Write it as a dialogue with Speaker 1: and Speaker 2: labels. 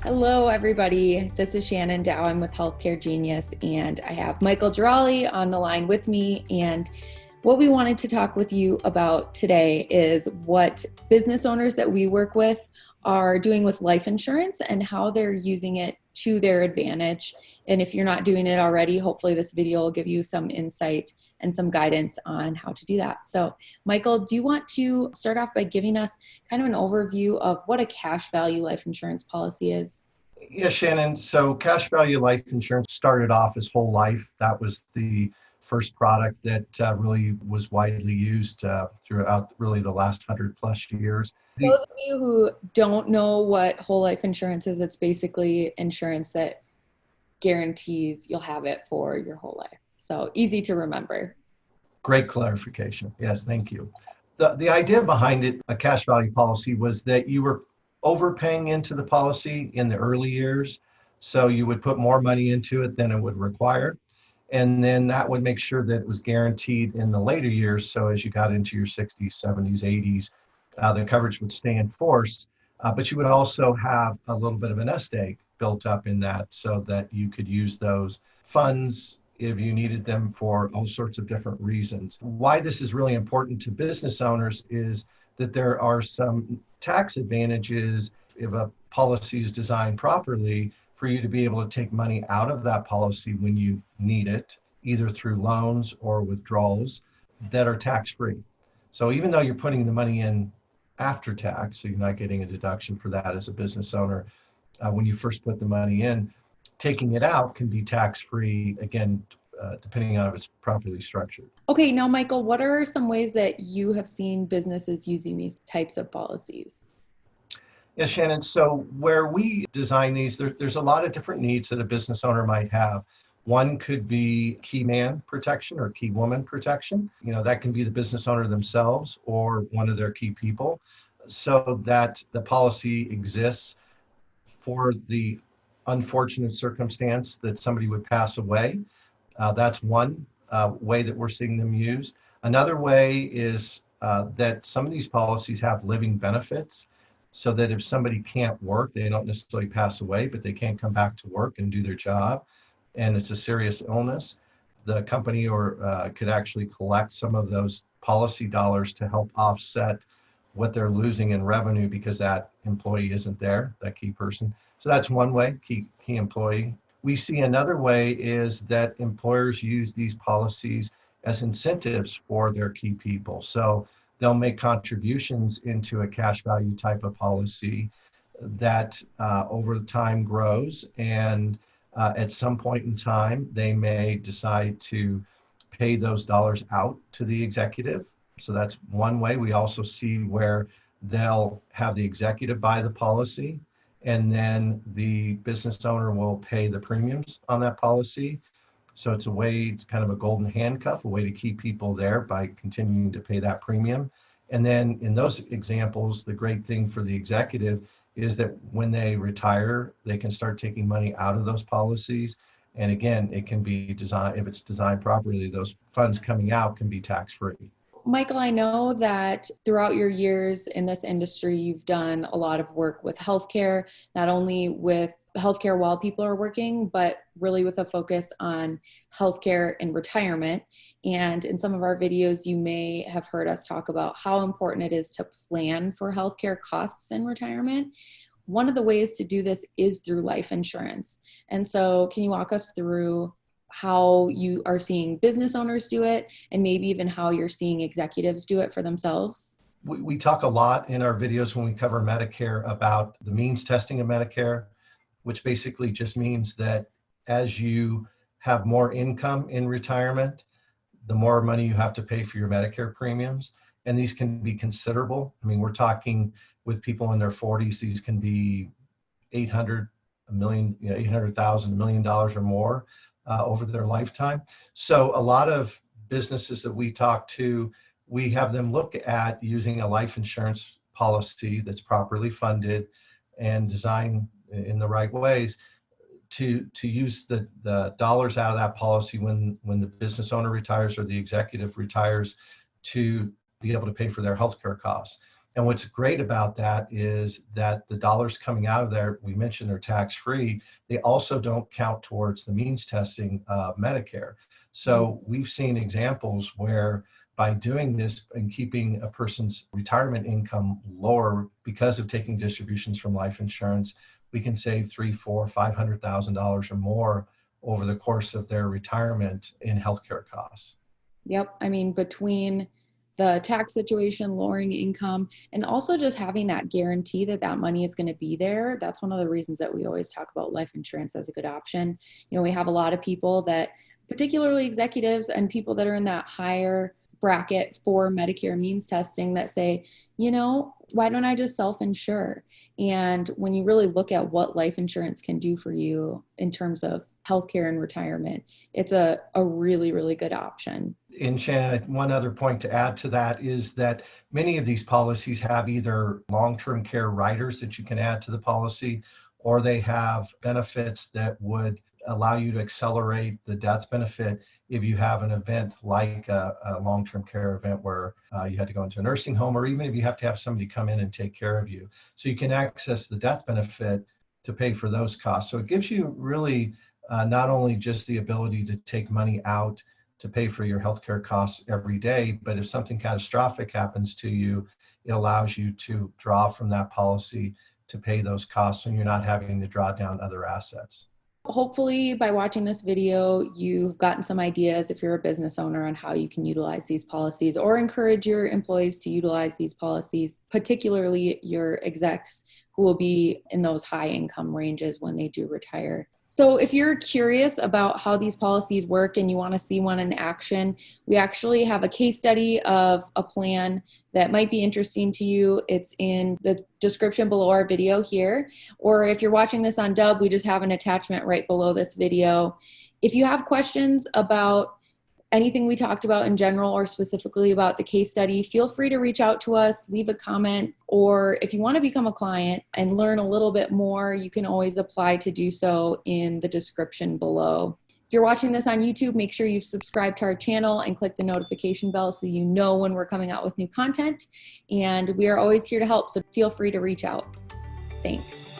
Speaker 1: Hello, everybody. This is Shannon Dow. I'm with Healthcare Genius, and I have Michael Gerali on the line with me. And what we wanted to talk with you about today is what business owners that we work with are doing with life insurance and how they're using it to their advantage. And if you're not doing it already, hopefully this video will give you some insight and some guidance on how to do that. So, Michael, do you want to start off by giving us kind of an overview of what a cash value life insurance policy is?
Speaker 2: Yeah, Shannon. So cash value life insurance started off as whole life. That was the first product that really was widely used throughout really the last 100+ years.
Speaker 1: Those of you who don't know what whole life insurance is, it's basically insurance that guarantees you'll have it for your whole life. So easy to remember.
Speaker 2: Great clarification. Yes, thank you. The idea behind it, a cash value policy, was that you were overpaying into the policy in the early years. So you would put more money into it than it would require. And then that would make sure that it was guaranteed in the later years. So as you got into your 60s, 70s, 80s, the coverage would stay in force. But you would also have a little bit of a nest egg built up in that so that you could use those funds if you needed them for all sorts of different reasons. Why this is really important to business owners is that there are some tax advantages if a policy is designed properly for you to be able to take money out of that policy when you need it, either through loans or withdrawals that are tax-free. So even though you're putting the money in after tax, so you're not getting a deduction for that as a business owner, when you first put the money in, taking it out can be tax-free, again, depending on if it's properly structured.
Speaker 1: Okay, now, Michael, what are some ways that you have seen businesses using these types of policies?
Speaker 2: Yes, Shannon. So where we design these, there's a lot of different needs that a business owner might have. One could be key man protection or key woman protection. That can be the business owner themselves or one of their key people, so that the policy exists for the unfortunate circumstance that somebody would pass away. That's one way that we're seeing them used. Another way is that some of these policies have living benefits, so that if somebody can't work, they don't necessarily pass away, but they can't come back to work and do their job, and it's a serious illness, the company could actually collect some of those policy dollars to help offset what they're losing in revenue because that employee isn't there, that key person. So that's one way, key employee. We see another way is that employers use these policies as incentives for their key people. So they'll make contributions into a cash value type of policy that over time grows. And at some point in time, they may decide to pay those dollars out to the executive. So that's one way. We also see where they'll have the executive buy the policy, and then the business owner will pay the premiums on that policy. So it's kind of a golden handcuff, a way to keep people there by continuing to pay that premium. And then in those examples, the great thing for the executive is that when they retire, they can start taking money out of those policies. And again, it can be designed, if it's designed properly, those funds coming out can be tax-free.
Speaker 1: Michael, I know that throughout your years in this industry, you've done a lot of work with healthcare, not only with healthcare while people are working, but really with a focus on healthcare in retirement. And in some of our videos, you may have heard us talk about how important it is to plan for healthcare costs in retirement. One of the ways to do this is through life insurance. And so can you walk us through how you are seeing business owners do it, and maybe even how you're seeing executives do it for themselves?
Speaker 2: We talk a lot in our videos when we cover Medicare about the means testing of Medicare, which basically just means that as you have more income in retirement, the more money you have to pay for your Medicare premiums. And these can be considerable. I mean, we're talking with people in their 40s, these can be $800,000, $1 million or more over their lifetime. So a lot of businesses that we talk to, we have them look at using a life insurance policy that's properly funded and designed in the right ways to use the dollars out of that policy when the business owner retires or the executive retires, to be able to pay for their healthcare costs. And what's great about that is that the dollars coming out of there, we mentioned they're tax-free, they also don't count towards the means testing of Medicare. So we've seen examples where by doing this and keeping a person's retirement income lower because of taking distributions from life insurance, we can save $300,000, $400,000, $500,000 or more over the course of their retirement in healthcare costs.
Speaker 1: Yep. I mean, between the tax situation, lowering income, and also just having that guarantee that that money is going to be there. That's one of the reasons that we always talk about life insurance as a good option. You know, we have a lot of people that, particularly executives and people that are in that higher bracket for Medicare means testing, that say, you know, why don't I just self-insure? And when you really look at what life insurance can do for you in terms of healthcare and retirement, it's a really, really good option.
Speaker 2: And Shannon, one other point to add to that is that many of these policies have either long-term care riders that you can add to the policy, or they have benefits that would allow you to accelerate the death benefit if you have an event like a long-term care event where you had to go into a nursing home, or even if you have to have somebody come in and take care of you. So you can access the death benefit to pay for those costs. So it gives you really not only just the ability to take money out to pay for your healthcare costs every day, but if something catastrophic happens to you, it allows you to draw from that policy to pay those costs, and you're not having to draw down other assets.
Speaker 1: Hopefully by watching this video, you've gotten some ideas if you're a business owner on how you can utilize these policies or encourage your employees to utilize these policies, particularly your execs who will be in those high income ranges when they do retire. So if you're curious about how these policies work and you want to see one in action, we actually have a case study of a plan that might be interesting to you. It's in the description below our video here. Or if you're watching this on Dub, we just have an attachment right below this video. If you have questions about anything we talked about in general or specifically about the case study, feel free to reach out to us, leave a comment, or if you want to become a client and learn a little bit more, you can always apply to do so in the description below. If you're watching this on YouTube, make sure you subscribe to our channel and click the notification bell so you know when we're coming out with new content. And we are always here to help, so feel free to reach out. Thanks.